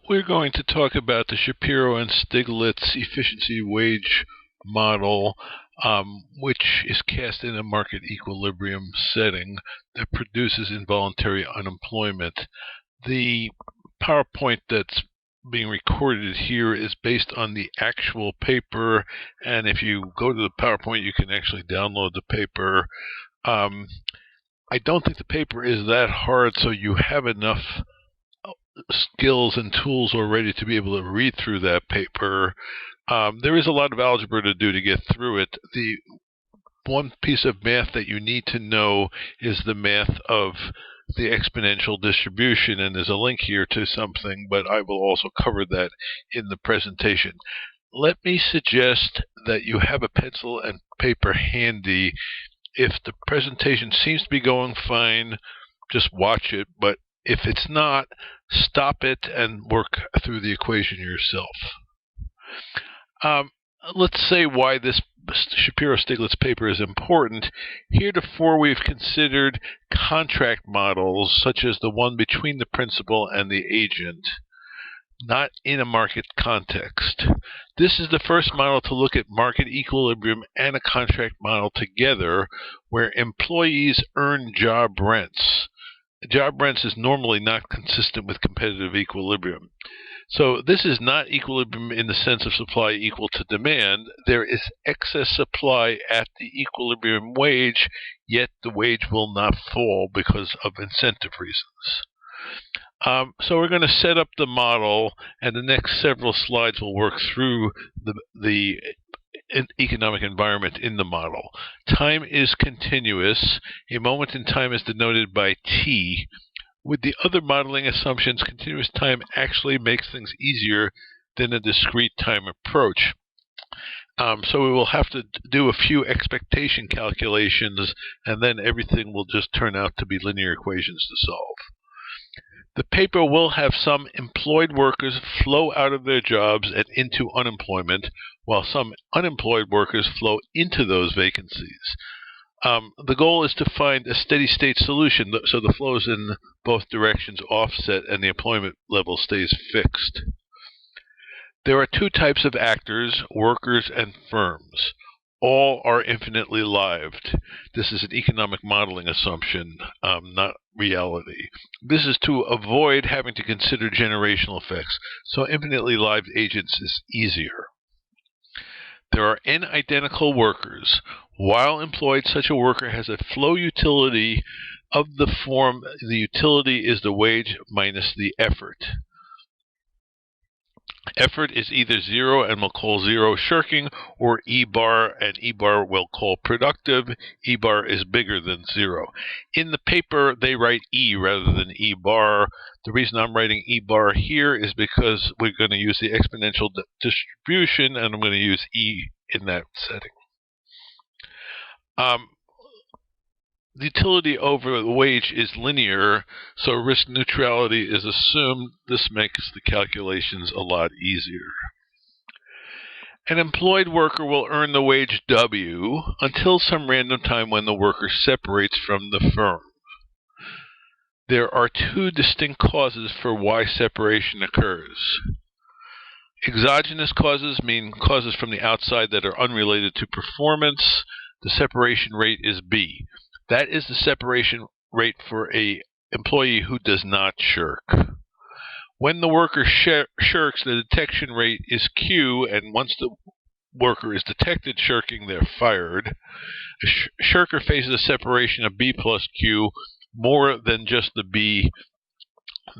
We're going to talk about the Shapiro and Stiglitz efficiency wage model, which is cast in a market equilibrium setting that produces involuntary unemployment. The PowerPoint that's being recorded here is based on the actual paper, and if you go to the PowerPoint, you can actually download the paper. I don't think the paper is that hard, so you have enough skills and tools already to be able to read through that paper. There is a lot of algebra to do to get through it. The one piece of math that you need to know is the math of the exponential distribution, and there's a link here to something, but I will also cover that in the presentation. Let me suggest that you have a pencil and paper handy. If the presentation seems to be going fine, just watch it, but if it's not, stop it and work through the equation yourself. Let's say why this Shapiro-Stiglitz paper is important. Heretofore, we've considered contract models, such as the one between the principal and the agent, not in a market context. This is the first model to look at market equilibrium and a contract model together, where employees earn job rents. Job rents is normally not consistent with competitive equilibrium. So this is not equilibrium in the sense of supply equal to demand. There is excess supply at the equilibrium wage, yet the wage will not fall because of incentive reasons. So we're going to set up the model, and the next several slides will work through the economic environment in the model. Time is continuous. A moment in time is denoted by t. With the other modeling assumptions, continuous time actually makes things easier than a discrete time approach. So we will have to do a few expectation calculations, and then everything will just turn out to be linear equations to solve. The paper will have some employed workers flow out of their jobs and into unemployment, while some unemployed workers flow into those vacancies. The goal is to find a steady state solution so the flows in both directions offset and the employment level stays fixed. There are two types of actors, workers and firms. All are infinitely lived. This is an economic modeling assumption, not reality. This is to avoid having to consider generational effects, so infinitely lived agents is easier. There are n identical workers. While employed, such a worker has a flow utility of the form the utility is the wage minus the effort. Effort is either 0 and we'll call 0 shirking, or E bar, and E bar we'll call productive. E bar is bigger than 0. In the paper, they write E rather than E bar. The reason I'm writing E bar here is because we're going to use the exponential distribution, and I'm going to use E in that setting. The utility over the wage is linear, so risk neutrality is assumed. This makes the calculations a lot easier. An employed worker will earn the wage W until some random time when the worker separates from the firm. There are two distinct causes for why separation occurs. Exogenous causes mean causes from the outside that are unrelated to performance. The separation rate is B. That is the separation rate for an employee who does not shirk. When the worker shirks, the detection rate is Q, and once the worker is detected shirking, they're fired. A shirker faces a separation of B plus Q, more than just the B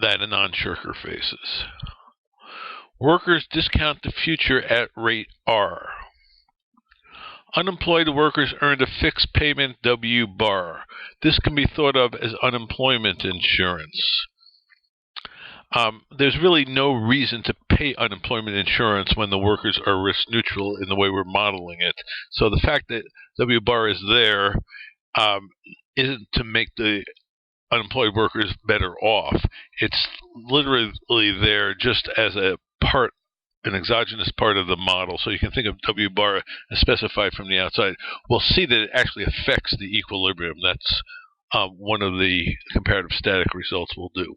that a non-shirker faces. Workers discount the future at rate R. Unemployed workers earned a fixed payment W bar. This can be thought of as unemployment insurance. There's really no reason to pay unemployment insurance when the workers are risk neutral in the way we're modeling it. So the fact that W bar is there isn't to make the unemployed workers better off. It's literally there just as a part, an exogenous part of the model, so you can think of W bar as specified from the outside. We'll see that it actually affects the equilibrium. That's one of the comparative static results we'll do.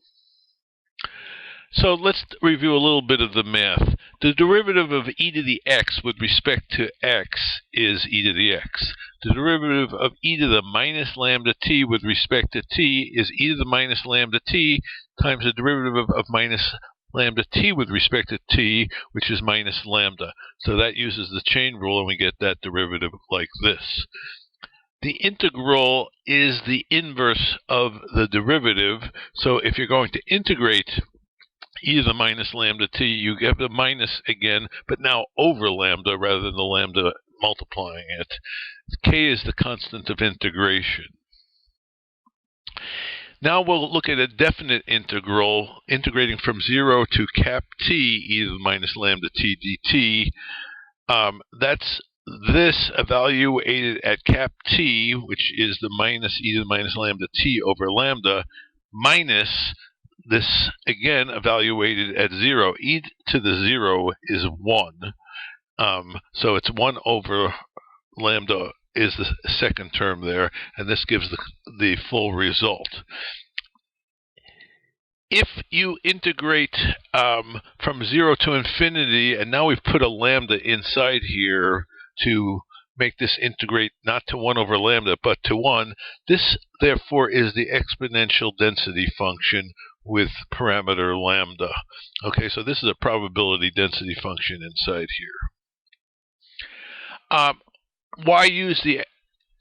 So let's review a little bit of the math. The derivative of e to the x with respect to x is e to the x. The derivative of e to the minus lambda t with respect to t is e to the minus lambda t times the derivative of minus lambda t with respect to t, which is minus lambda. So that uses the chain rule, and we get that derivative like this. The integral is the inverse of the derivative. So if you're going to integrate e to the minus lambda t, you get the minus again, but now over lambda rather than the lambda multiplying it. K is the constant of integration. Now we'll look at a definite integral, integrating from 0 to cap t e to the minus lambda t dt. That's this evaluated at cap t, which is the minus e to the minus lambda t over lambda, minus this, again, evaluated at 0. E to the 0 is 1. So it's 1 over lambda is the second term there, and this gives the full result. If you integrate from 0 to infinity, and now we've put a lambda inside here to make this integrate not to 1 over lambda, but to 1, this, therefore, is the exponential density function with parameter lambda. Okay, so this is a probability density function inside here. Why use the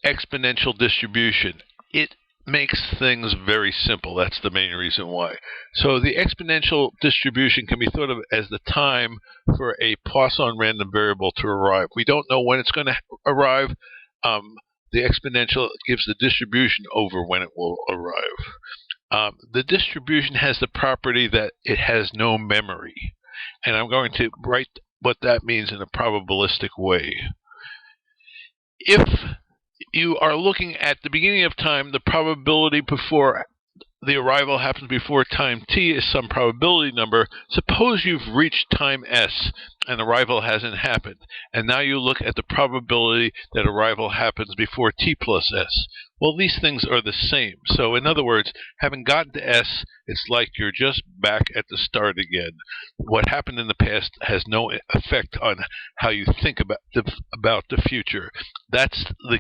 exponential distribution? It makes things very simple. That's the main reason why. So the exponential distribution can be thought of as the time for a Poisson random variable to arrive. We don't know when it's going to arrive. The exponential gives the distribution over when it will arrive. The distribution has the property that it has no memory. And I'm going to write what that means in a probabilistic way. If you are looking at the beginning of time, the probability before the arrival happens before time t is some probability number. Suppose you've reached time s and arrival hasn't happened, and now you look at the probability that arrival happens before t plus s. Well, these things are the same. So in other words, having gotten to s, it's like you're just back at the start again. What happened in the past has no effect on how you think about the future. That's the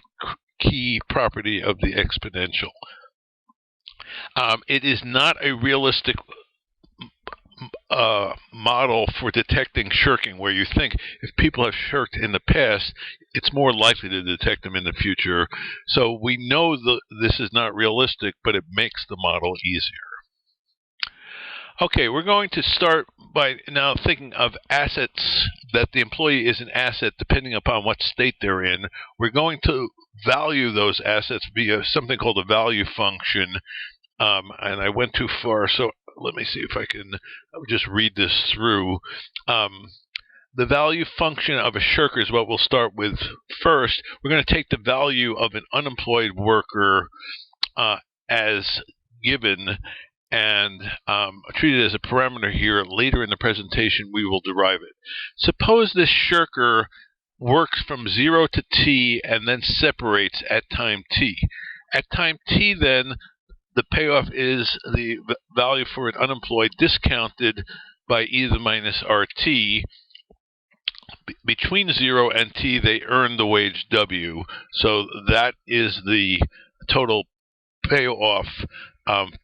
key property of the exponential. It is not a realistic model for detecting shirking, where you think if people have shirked in the past, it's more likely to detect them in the future. So we know this is not realistic, but it makes the model easier. Okay, we're going to start by now thinking of assets, that the employee is an asset depending upon what state they're in. We're going to value those assets via something called a value function. And I went too far, so let me see if I can just read this through. The value function of a shirker is what we'll start with first. We're going to take the value of an unemployed worker as given and treat it as a parameter here. Later in the presentation, we will derive it. Suppose this shirker works from 0 to t and then separates at time t. At time t, then, the payoff is the value for an unemployed discounted by e to the minus rt. Between 0 and t, they earn the wage w. So that is the total payoff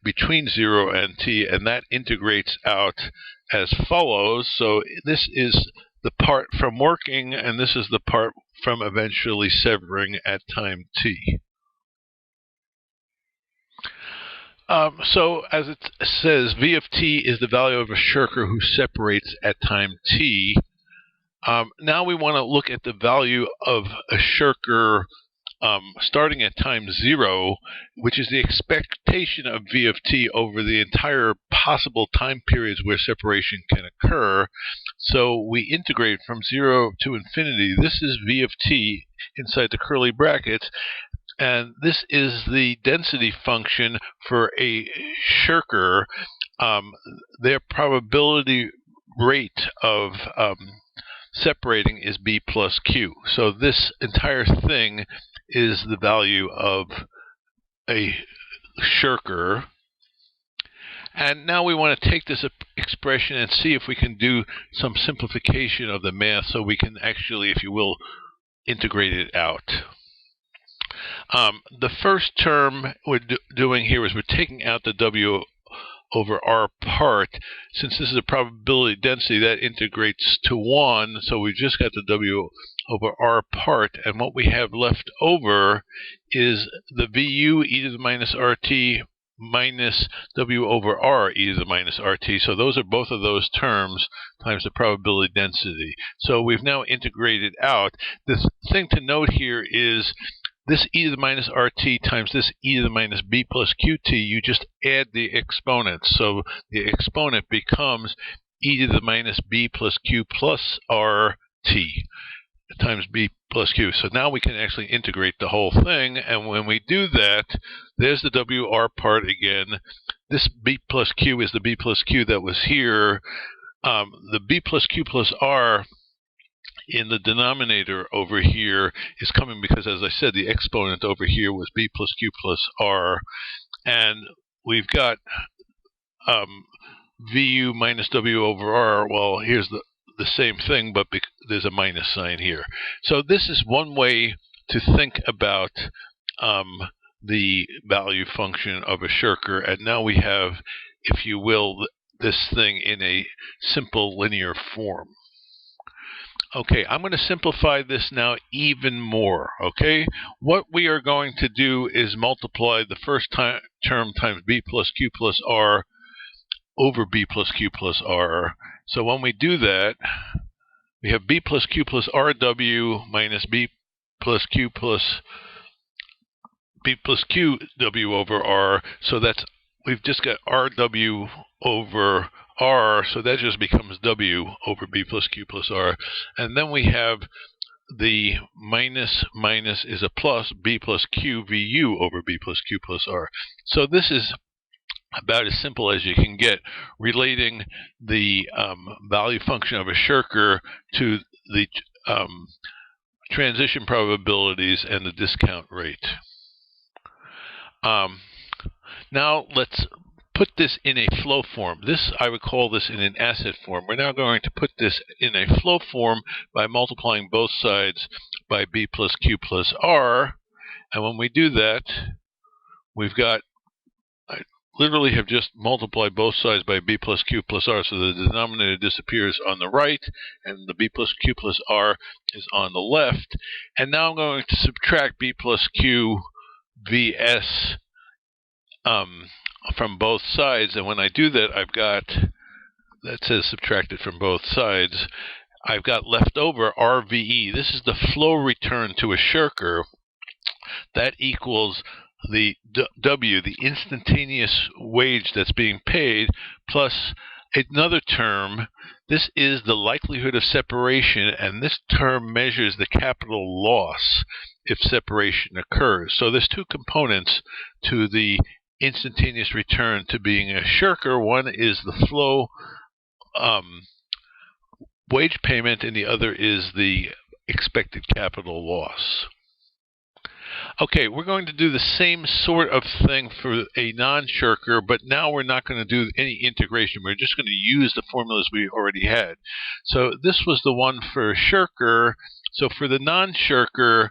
between 0 and t, and that integrates out as follows. So this is the part from working, and this is the part from eventually severing at time t. So as it says, v of t is the value of a shirker who separates at time t. Now we want to look at the value of a shirker starting at time 0, which is the expectation of v of t over the entire possible time periods where separation can occur. So we integrate from 0 to infinity. This is v of t inside the curly brackets. And this is the density function for a shirker. Their probability rate of separating is b plus q. So this entire thing is the value of a shirker. And now we want to take this expression and see if we can do some simplification of the math so we can actually, if you will, integrate it out. The first term we're doing here is we're taking out the W over R part. Since this is a probability density, that integrates to 1, so we've just got the W over R part, and what we have left over is the VU e to the minus RT minus W over R e to the minus RT. So those are both of those terms times the probability density. So we've now integrated out. The thing to note here is this e to the minus RT times this e to the minus B plus QT, you just add the exponents. So the exponent becomes e to the minus B plus Q plus RT times B plus Q. So now we can actually integrate the whole thing, and when we do that, there's the WR part again. This B plus Q is the B plus Q that was here. The B plus Q plus R in the denominator over here is coming because, as I said, the exponent over here was B plus Q plus R, and we've got VU minus W over R. Well, here's the same thing, but there's a minus sign here. So this is one way to think about the value function of a Shirker, and now we have, if you will, this thing in a simple linear form. Okay, I'm going to simplify this now even more, okay? What we are going to do is multiply the first term times B plus Q plus R over B plus Q plus R. So when we do that, we have B plus Q plus RW minus B plus Q W over R. So that's, we've just got RW over R, so that just becomes W over B plus Q plus R. And then we have the minus is a plus, B plus Q VU over B plus Q plus R. So this is about as simple as you can get, relating the value function of a Shirker to the transition probabilities and the discount rate. Now let's put this in a flow form. This, I would call this in an asset form. We're now going to put this in a flow form by multiplying both sides by B plus Q plus R. And when we do that, we've got, I literally have just multiplied both sides by B plus Q plus R, so the denominator disappears on the right, and the B plus Q plus R is on the left. And now I'm going to subtract B plus Q VS from both sides, and when I do that, I've got, that says subtracted from both sides, I've got left over RVE. This is the flow return to a Shirker. That equals the W, the instantaneous wage that's being paid, plus another term. This is the likelihood of separation, and this term measures the capital loss if separation occurs. So there's two components to the instantaneous return to being a Shirker. One is the flow wage payment, and the other is the expected capital loss. Okay, we're going to do the same sort of thing for a non-Shirker, but now we're not going to do any integration. We're just going to use the formulas we already had. So this was the one for Shirker. So for the non-Shirker,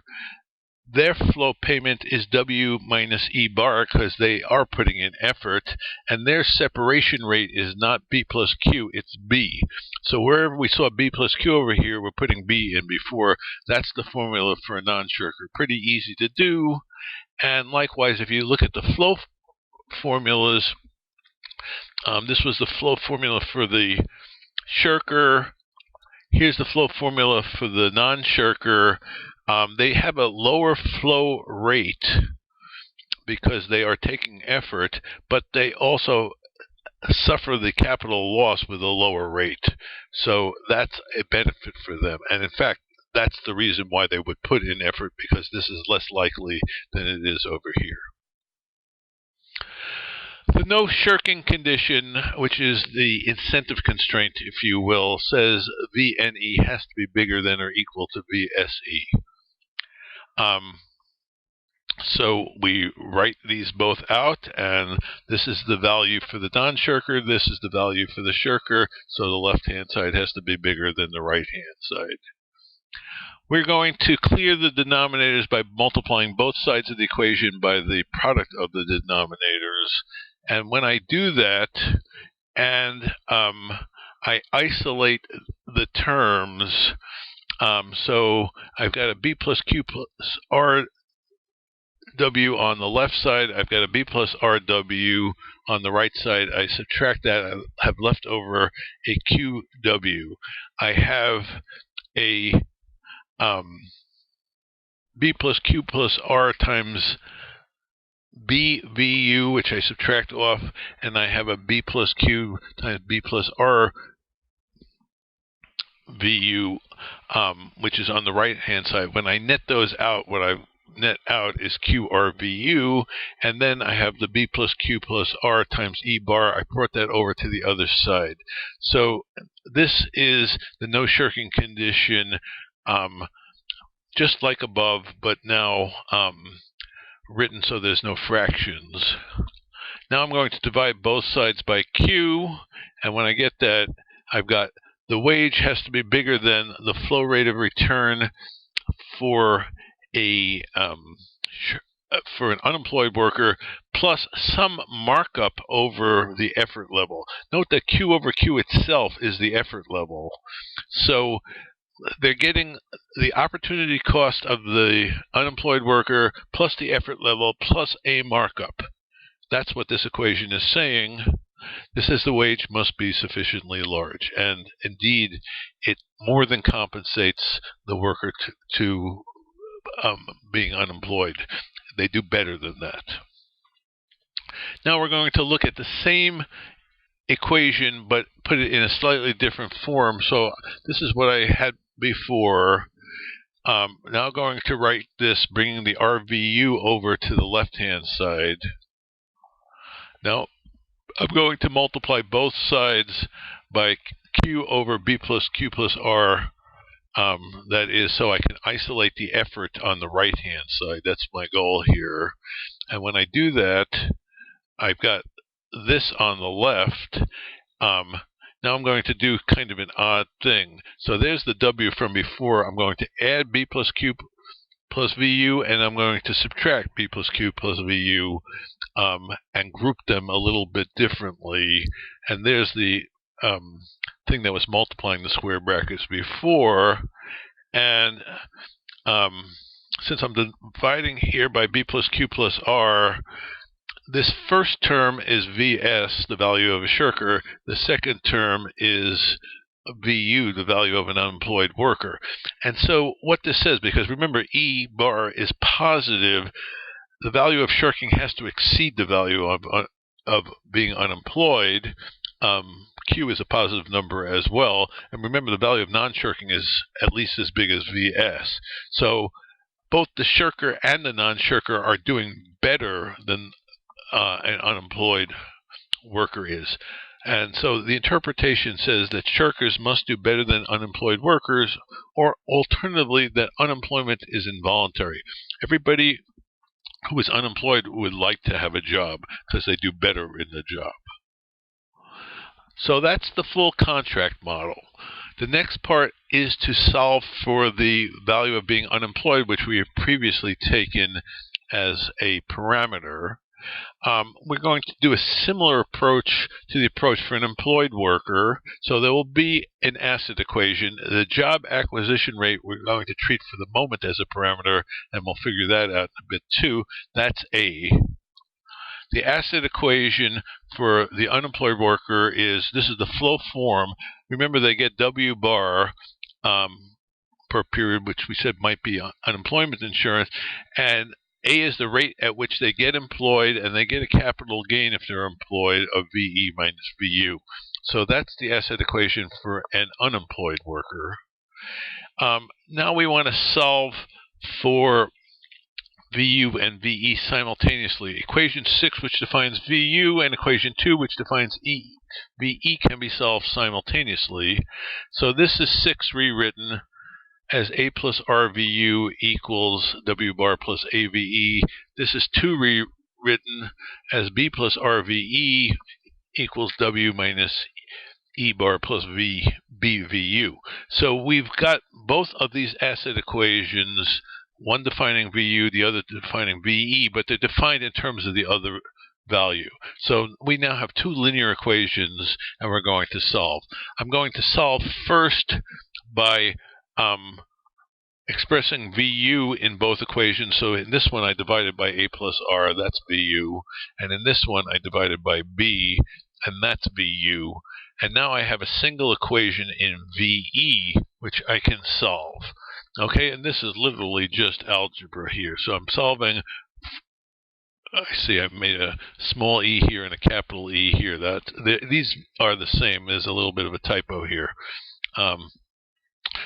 their flow payment is W minus E bar because they are putting in effort, and their separation rate is not B plus Q, it's B. So wherever we saw B plus Q over here, we're putting B in before. That's the formula for a non-Shirker. Pretty easy to do. And likewise, if you look at the flow formulas, this was the flow formula for the Shirker. Here's the flow formula for the non-Shirker. They have a lower flow rate because they are taking effort, but they also suffer the capital loss with a lower rate. So that's a benefit for them. And in fact, that's the reason why they would put in effort, because this is less likely than it is over here. The no shirking condition, which is the incentive constraint, if you will, says VNE has to be bigger than or equal to VSE. So we write these both out, and this is the value for the non-shirker, this is the value for the shirker, so the left-hand side has to be bigger than the right-hand side. We're going to clear the denominators by multiplying both sides of the equation by the product of the denominators. And when I do that, and I isolate the terms, so I've got a b plus q plus r W on the left side, I've got a b plus rw on the right side. I subtract that, I have left over a qw. I have a b plus q plus r times bvu, which I subtract off, and I have a b plus q times b plus r vu, which is on the right hand side. When I net those out, what I net out is QRVU, and then I have the B plus Q plus R times E bar. I brought that over to the other side. So this is the no shirking condition, just like above, but now written so there's no fractions. Now I'm going to divide both sides by Q, and when I get that, I've got the wage has to be bigger than the flow rate of return for an unemployed worker plus some markup over the effort level. Note that Q over Q itself is the effort level. So they're getting the opportunity cost of the unemployed worker plus the effort level plus a markup. That's what this equation is saying. This says the wage must be sufficiently large, and indeed it more than compensates the worker to being unemployed. They do better than that. Now we're going to look at the same equation but put it in a slightly different form. So this is what I had before. Now going to write this, bringing the RVU over to the left-hand side. Now I'm going to multiply both sides by Q over B plus Q plus R. That is so I can isolate the effort on the right-hand side. That's my goal here. And when I do that, I've got this on the left. Now I'm going to do kind of an odd thing. So there's the W from before. I'm going to add B plus Q plus VU, and I'm going to subtract B plus Q plus VU, and group them a little bit differently. And there's the thing that was multiplying the square brackets before. And since I'm dividing here by B plus Q plus R, this first term is VS, the value of a shirker. The second term is VU, the value of an unemployed worker. And so what this says, because remember E bar is positive, the value of shirking has to exceed the value of being unemployed. Q is a positive number as well. And remember, the value of non-shirking is at least as big as VS. So both the shirker and the non-shirker are doing better than an unemployed worker is. And so the interpretation says that shirkers must do better than unemployed workers, or alternatively, that unemployment is involuntary. Everybody who is unemployed would like to have a job because they do better in the job. So that's the full contract model. The next part is to solve for the value of being unemployed, which we have previously taken as a parameter. We're going to do a similar approach to the approach for an employed worker. So there will be an asset equation. The job acquisition rate we're going to treat for the moment as a parameter, and we'll figure that out in a bit too. That's A. The asset equation for the unemployed worker is, this is the flow form. Remember, they get W bar per period, which we said might be unemployment insurance, and A is the rate at which they get employed, and they get a capital gain if they're employed of VE minus VU. So that's the asset equation for an unemployed worker. Now we want to solve for VU and VE simultaneously. Equation 6, which defines VU, and equation 2, which defines VE, can be solved simultaneously. So this is 6 rewritten. as A plus RVU equals W bar plus AVE. This is 2 rewritten as B plus RVE equals W minus E bar plus BVU. So we've got both of these asset equations, one defining VU, the other defining VE, but they're defined in terms of the other value. So we now have 2 linear equations, and we're going to solve. I'm going to solve first by expressing VU in both equations. So in this one I divided by A plus R, that's VU, and in this one I divided by B, and that's VU. And now I have a single equation in VE which I can solve. Okay, and this is literally just algebra here. So I'm solving, I see I've made a small e here and a capital E here. These are the same. There's a little bit of a typo here.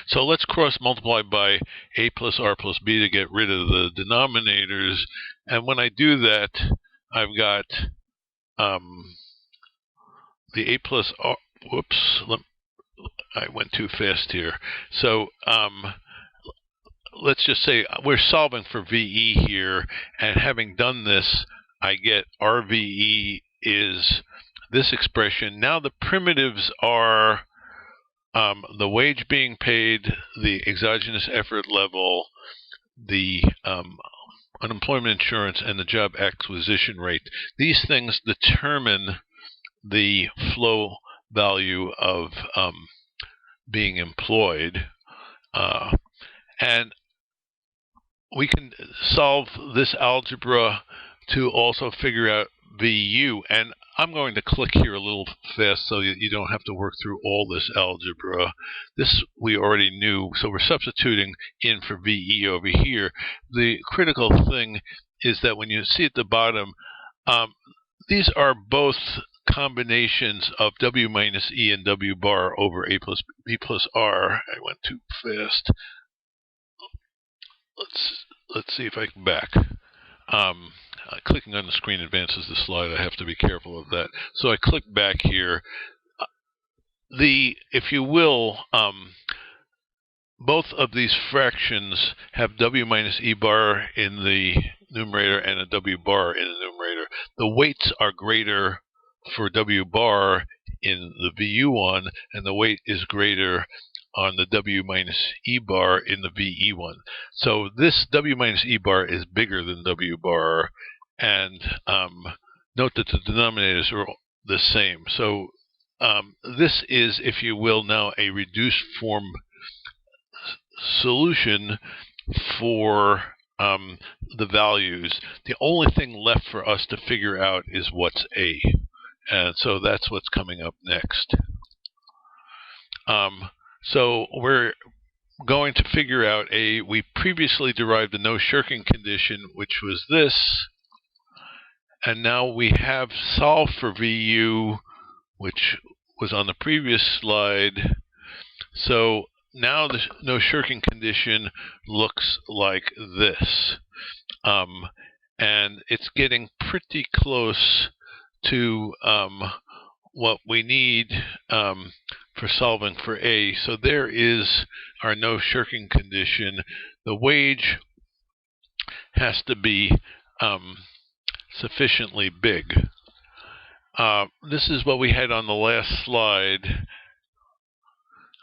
So let's cross multiply by A plus R plus B to get rid of the denominators. And when I do that, I've got the A plus R, whoops, I went too fast here. So let's just say we're solving for VE here, and having done this, I get RVE is this expression. Now the primitives are the wage being paid, the exogenous effort level, the unemployment insurance, and the job acquisition rate. These things determine the flow value of being employed. And we can solve this algebra to also figure out VU. And I'm going to click here a little fast so you don't have to work through all this algebra. This we already knew, so we're substituting in for VE over here. The critical thing is that when you see at the bottom, these are both combinations of W minus E and W bar over A plus B plus R. I went too fast. Let's see if I can back. Clicking on the screen advances the slide. I have to be careful of that. So I click back here. If you will, both of these fractions have W minus E bar in the numerator and a W bar in the numerator. The weights are greater for W bar in the VU one, and the weight is greater on the W minus E bar in the VE one. So this W minus E bar is bigger than W bar, and note that the denominators are the same. So this is, if you will, now a reduced form solution for the values. The only thing left for us to figure out is what's A. And so that's what's coming up next. So we're going to figure out A. We previously derived the no shirking condition, which was this. And now we have solved for VU, which was on the previous slide. So now the no shirking condition looks like this. And it's getting pretty close to what we need for solving for A. So there is our no shirking condition. The wage has to be sufficiently big. This is what we had on the last slide.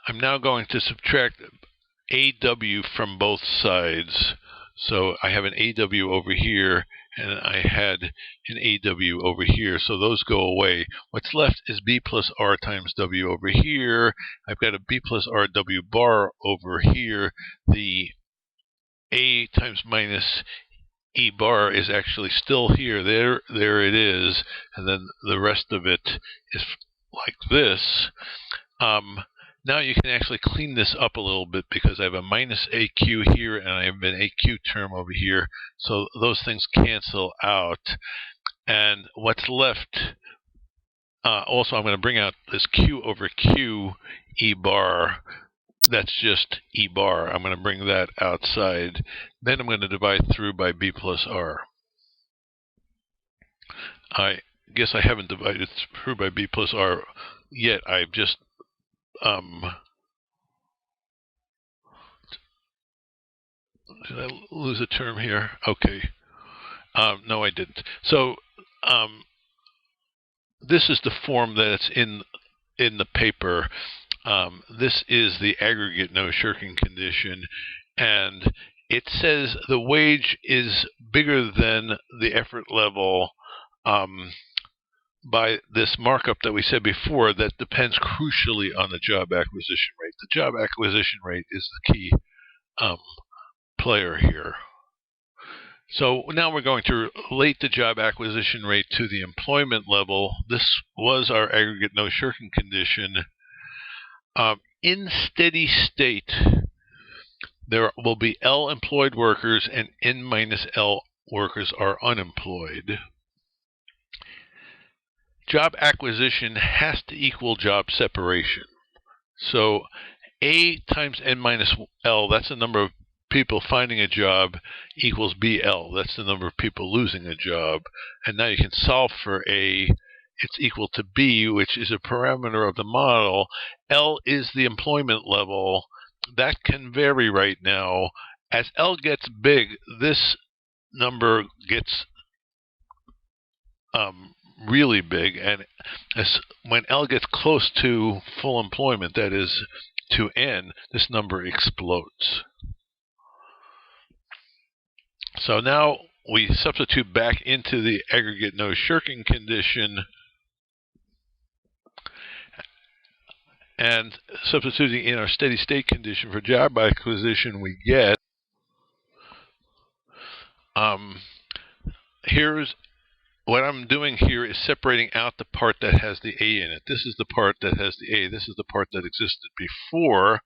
I'm now going to subtract AW from both sides. So I have an AW over here, and I had an AW over here, so those go away. What's left is B plus R times W over here. I've got a B plus R W bar over here. The A times minus E bar is actually still here. There it is, and then the rest of it is like this. Now you can actually clean this up a little bit because I have a minus AQ here and I have an AQ term over here. So those things cancel out. And what's left, also I'm going to bring out this Q over Q E bar. That's just E bar. I'm going to bring that outside. Then I'm going to divide through by B plus R. I guess I haven't divided through by B plus R yet. I've just Did I lose a term here? Okay. No, I didn't. So this is the form that's in the paper. This is the aggregate no shirking condition, and it says the wage is bigger than the effort level by this markup that we said before that depends crucially on the job acquisition rate. The job acquisition rate is the key player here. So now we're going to relate the job acquisition rate to the employment level. This was our aggregate no shirking condition. In steady state, there will be L employed workers and N minus L workers are unemployed. Job acquisition has to equal job separation. So A times N minus L, that's the number of people finding a job, equals BL. That's the number of people losing a job. And now you can solve for A. It's equal to B, which is a parameter of the model. L is the employment level. That can vary right now. As L gets big, this number gets really big. And when L gets close to full employment, that is to N, this number explodes. So now we substitute back into the aggregate no shirking condition, and substituting in our steady state condition for job acquisition, we get here's what I'm doing here is separating out the part that has the A in it. This is the part that has the A. This is the part that existed before.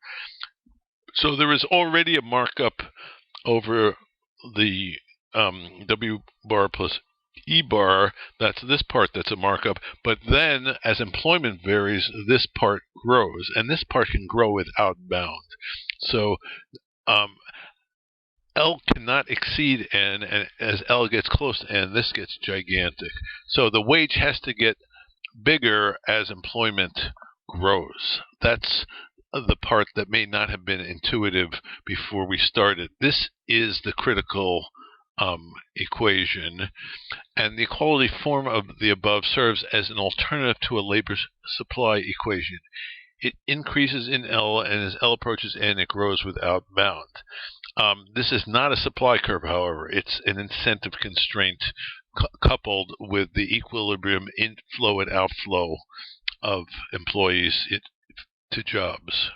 So there is already a markup over the W bar plus E bar. That's this part that's a markup. But then as employment varies, this part grows. And this part can grow without bound. So L cannot exceed N, and as L gets close to N, this gets gigantic. So the wage has to get bigger as employment grows. That's the part that may not have been intuitive before we started. This is the critical equation, and the equality form of the above serves as an alternative to a labor supply equation. It increases in L, and as L approaches N, it grows without bound. This is not a supply curve, however. It's an incentive constraint coupled with the equilibrium inflow and outflow of employees to jobs.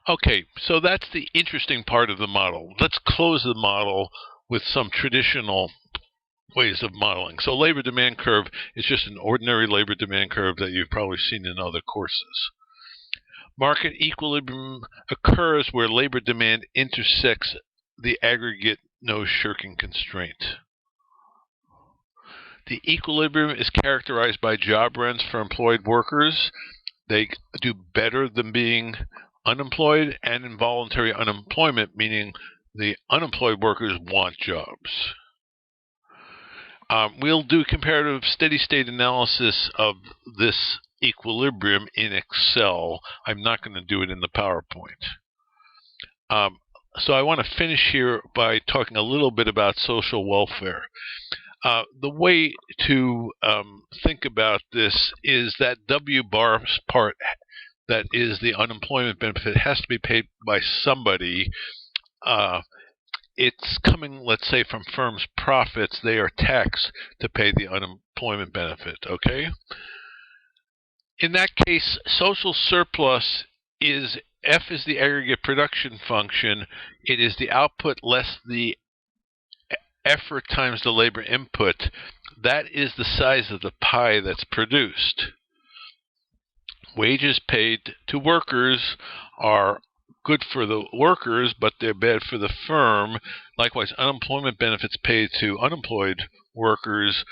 Okay, so that's the interesting part of the model. Let's close the model with some traditional ways of modeling. So labor demand curve is just an ordinary labor demand curve that you've probably seen in other courses. Market equilibrium occurs where labor demand intersects the aggregate no shirking constraint. The equilibrium is characterized by job rents for employed workers. They do better than being unemployed, and involuntary unemployment, meaning the unemployed workers want jobs. We'll do comparative steady state analysis of this equilibrium in Excel. I'm not going to do it in the PowerPoint. So I want to finish here by talking a little bit about social welfare. The way to think about this is that W bar part that is the unemployment benefit has to be paid by somebody. It's coming, let's say, from firms' profits. They are taxed to pay the unemployment benefit, okay? In that case, social surplus is F is the aggregate production function. It is the output less the effort times the labor input. That is the size of the pie that's produced. Wages paid to workers are good for the workers, but they're bad for the firm. Likewise, unemployment benefits paid to unemployed workers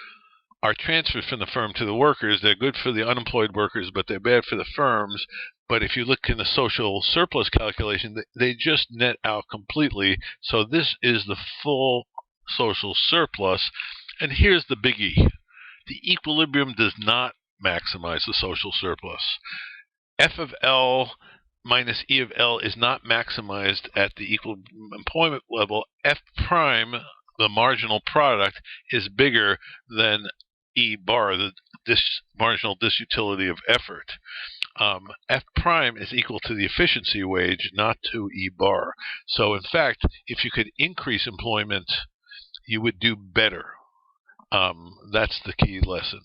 are transferred from the firm to the workers. They're good for the unemployed workers, but they're bad for the firms. But if you look in the social surplus calculation, they just net out completely. So this is the full social surplus. And here's the biggie. The equilibrium does not maximize the social surplus. F of L minus E of L is not maximized at the equal employment level, F prime, the marginal product, is bigger than E bar, the marginal disutility of effort. F prime is equal to the efficiency wage, not to E bar. So in fact, if you could increase employment, you would do better. That's the key lesson.